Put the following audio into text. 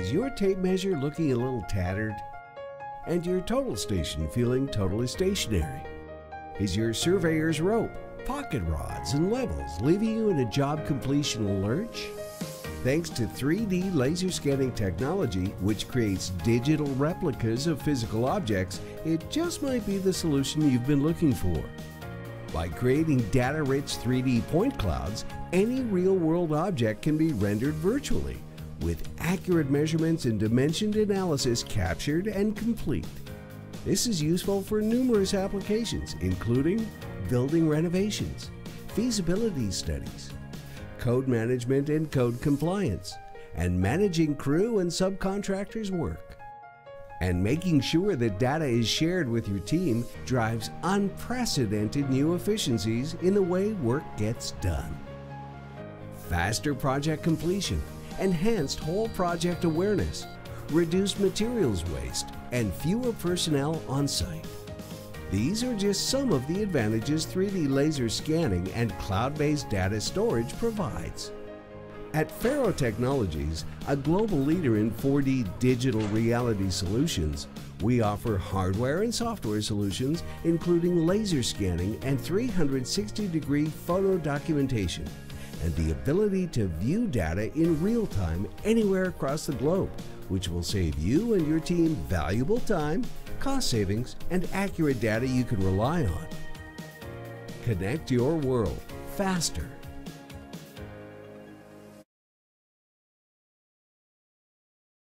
Is your tape measure looking a little tattered? And your total station feeling totally stationary? Is your surveyor's rope, pocket rods, and levels leaving you in a job completion lurch? Thanks to 3D laser scanning technology, which creates digital replicas of physical objects, it just might be the solution you've been looking for. By creating data-rich 3D point clouds, any real-world object can be rendered virtually, with accurate measurements and dimensioned analysis captured and complete. This is useful for numerous applications, including building renovations, feasibility studies, code management and code compliance, and managing crew and subcontractors' work. And making sure that data is shared with your team drives unprecedented new efficiencies in the way work gets done. Faster project completion, enhanced whole project awareness, reduced materials waste, and fewer personnel on site. These are just some of the advantages 3D laser scanning and cloud-based data storage provides. At Faro Technologies, a global leader in 4D digital reality solutions, we offer hardware and software solutions including laser scanning and 360-degree photo documentation, and the ability to view data in real time anywhere across the globe, which will save you and your team valuable time, cost savings, and accurate data you can rely on. Connect your world faster